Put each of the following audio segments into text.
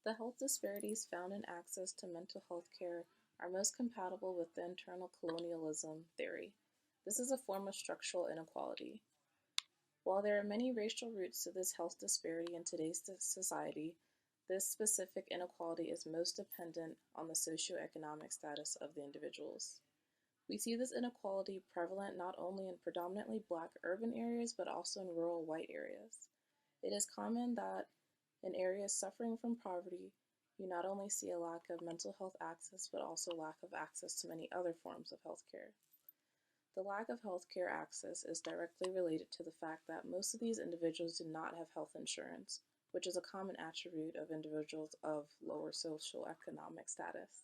The health disparities found in access to mental health care are most compatible with the internal colonialism theory. This is a form of structural inequality. While there are many racial roots to this health disparity in today's society, this specific inequality is most dependent on the socioeconomic status of the individuals. We see this inequality prevalent not only in predominantly black urban areas but also in rural white areas. It is common that in areas suffering from poverty, you not only see a lack of mental health access but also lack of access to many other forms of healthcare. The lack of healthcare access is directly related to the fact that most of these individuals do not have health insurance, which is a common attribute of individuals of lower socioeconomic status.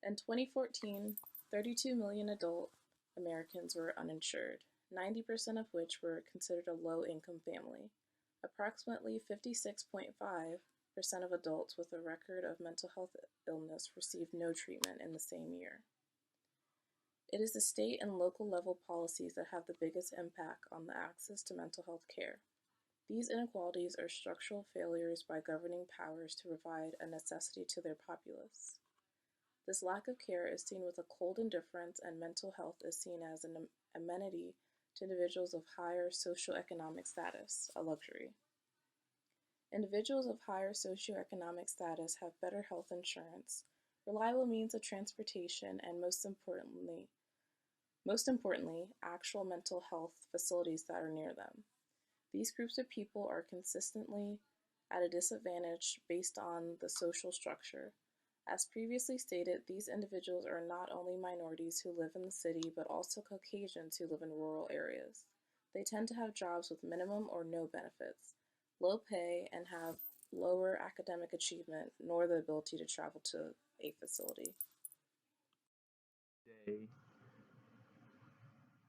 In 2014, 32 million adult Americans were uninsured, 90% of which were considered a low-income family. Approximately 56.5% of adults with a record of mental health illness received no treatment in the same year. It is the state and local level policies that have the biggest impact on the access to mental health care. These inequalities are structural failures by governing powers to provide a necessity to their populace. This lack of care is seen with a cold indifference, and mental health is seen as an amenity to individuals of higher socioeconomic status, a luxury. Individuals of higher socioeconomic status have better health insurance, reliable means of transportation, and most importantly, actual mental health facilities that are near them. These groups of people are consistently at a disadvantage based on the social structure. As previously stated, these individuals are not only minorities who live in the city, but also Caucasians who live in rural areas. They tend to have jobs with minimum or no benefits, low pay, and have lower academic achievement, nor the ability to travel to a facility. Today,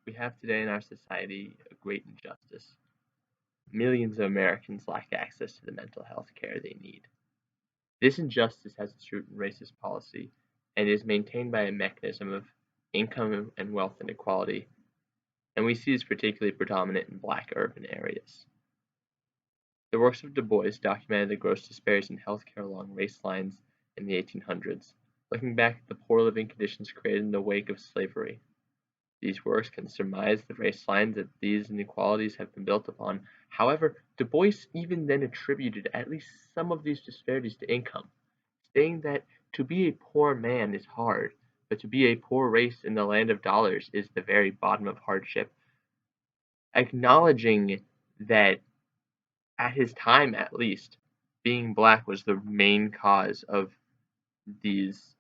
we have today in our society a great injustice. Millions of Americans lack access to the mental health care they need. This injustice has its root in racist policy and is maintained by a mechanism of income and wealth inequality, and we see this particularly predominant in black urban areas. The works of Du Bois documented the gross disparities in healthcare along race lines in the 1800s, looking back at the poor living conditions created in the wake of slavery. These works can surmise the race lines that these inequalities have been built upon. However, Du Bois even then attributed at least some of these disparities to income, stating that to be a poor man is hard, but to be a poor race in the land of dollars is the very bottom of hardship, acknowledging that at his time at least, being black was the main cause of these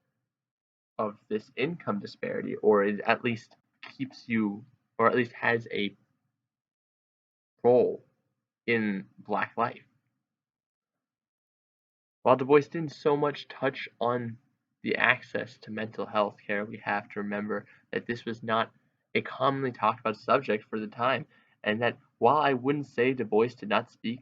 of this income disparity, or it at least keeps you, or at least has a role in black life. While Du Bois didn't so much touch on the access to mental health care, we have to remember that this was not a commonly talked about subject for the time, and that while I wouldn't say Du Bois did not speak